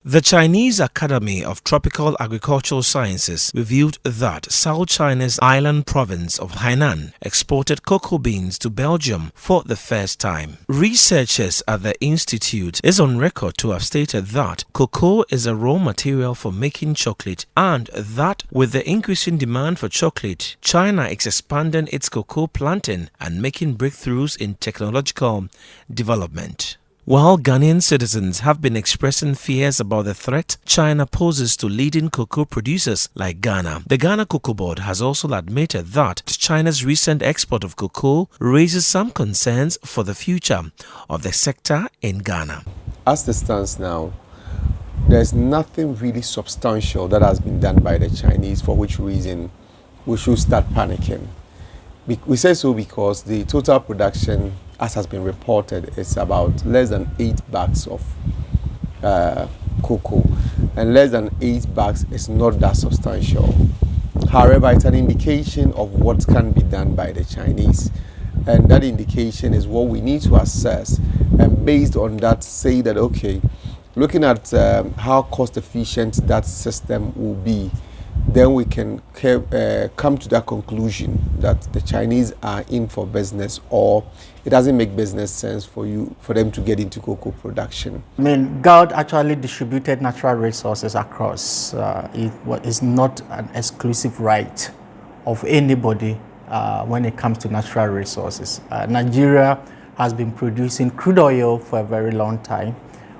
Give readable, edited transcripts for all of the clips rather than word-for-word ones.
The Chinese Academy of Tropical Agricultural Sciences revealed that South China's island province of Hainan exported cocoa beans to Belgium for the first time. Researchers at the institute is on record to have stated that cocoa is a raw material for making chocolate and that with the increasing demand for chocolate, China is expanding its cocoa planting and making breakthroughs in technological development. While Ghanaian citizens have been expressing fears about the threat China poses to leading cocoa producers like Ghana, the Ghana Cocoa Board has also admitted that China's recent export of cocoa raises some concerns for the future of the sector in Ghana. As it stands now, there's nothing really substantial that has been done by the Chinese, for which reason we should start panicking. We say so because the total production, as has been reported, is about less than 8 bags of cocoa, and less than 8 bags is not that substantial. However, it's an indication of what can be done by the Chinese, and that indication is what we need to assess, and based on that say that, okay, looking at how cost efficient that system will be, then we can come to that conclusion that the Chinese are in for business, or it doesn't make business sense for them to get into cocoa production. I mean, God actually distributed natural resources across. It is not an exclusive right of anybody when it comes to natural resources. Nigeria has been producing crude oil for a very long time.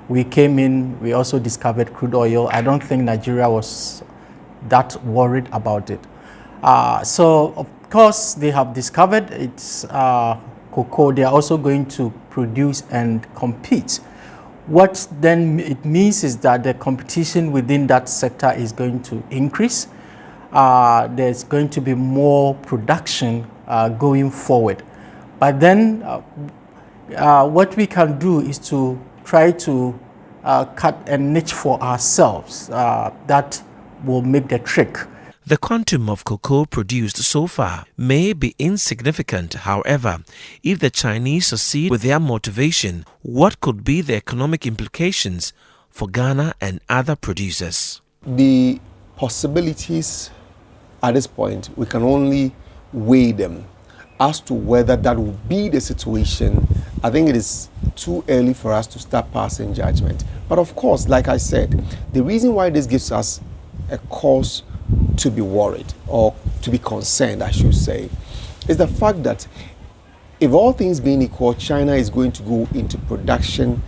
We came in, we also discovered crude oil. I don't think Nigeria was that worried about it. So of course they have discovered it's cocoa. They are also going to produce and compete. What then it means is that the competition within that sector is going to increase. There's going to be more production going forward. But then what we can do is to try to cut a niche for ourselves that will make the trick. The quantum of cocoa produced so far may be insignificant. However, if the Chinese succeed with their motivation, what could be the economic implications for Ghana and other producers? The possibilities at this point, we can only weigh them. As to whether that will be the situation, I think it is too early for us to start passing judgment. But of course, like I said, the reason why this gives us a cause to be worried, or to be concerned, I should say, is the fact that if all things being equal, China is going to go into production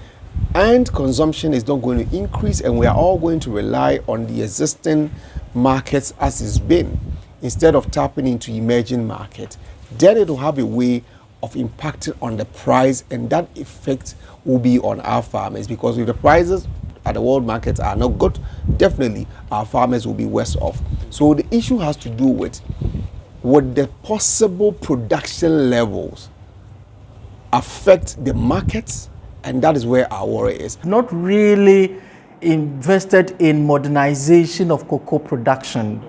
and consumption is not going to increase, and we are all going to rely on the existing markets as it's been, instead of tapping into emerging markets, then it will have a way of impacting on the price, and that effect will be on our farmers, because if the prices at the world markets are not good, definitely our farmers will be worse off. So the issue has to do with would the possible production levels affect the markets, and that is where our worry is. Not really invested in modernization of cocoa production,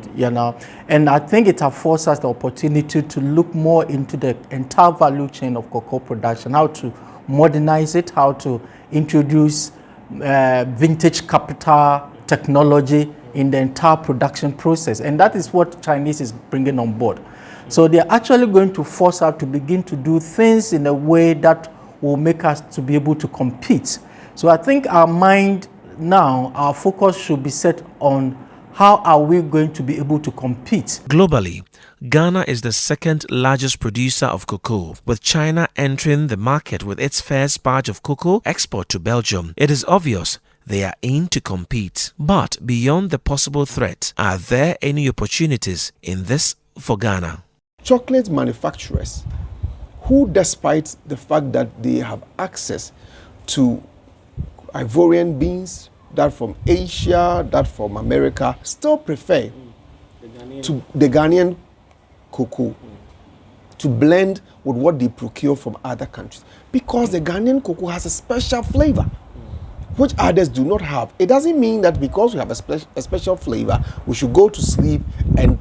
and I think it affords us the opportunity to look more into the entire value chain of cocoa production, how to modernize it, how to introduce vintage capital technology in the entire production process, and that is what Chinese is bringing on board. So they're actually going to force us to begin to do things in a way that will make us to be able to compete. So I think our mind now, our focus should be set on how are we going to be able to compete. Globally, Ghana is the second largest producer of cocoa, with China entering the market with its first batch of cocoa export to Belgium. It is obvious they are in to compete. But beyond the possible threat, are there any opportunities in this for Ghana? Chocolate manufacturers who, despite the fact that they have access to Ivorian beans, that from Asia, that from America, still prefer the Ghanaian cocoa to blend with what they procure from other countries, because the Ghanaian cocoa has a special flavor which others do not have. It doesn't mean that because we have a special flavor, we should go to sleep and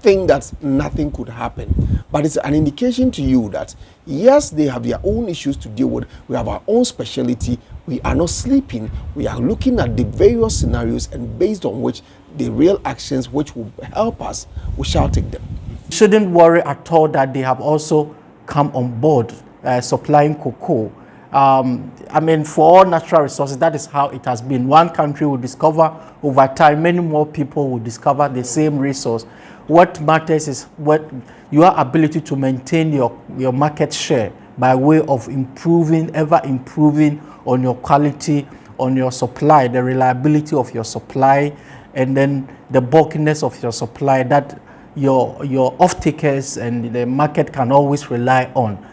think that nothing could happen. But it's an indication to you that yes, they have their own issues to deal with. We have our own specialty. we are not sleeping. We are looking at the various scenarios, and based on which the real actions which will help us, we shall take them. Shouldn't worry at all that they have also come on board supplying cocoa. I mean, for all natural resources, that is how it has been. One country will discover over time, many more people will discover the same resource. What matters is what your ability to maintain your market share by way of improving, ever improving on your quality, on your supply, the reliability of your supply, and then the bulkiness of your supply that your off-takers and the market can always rely on.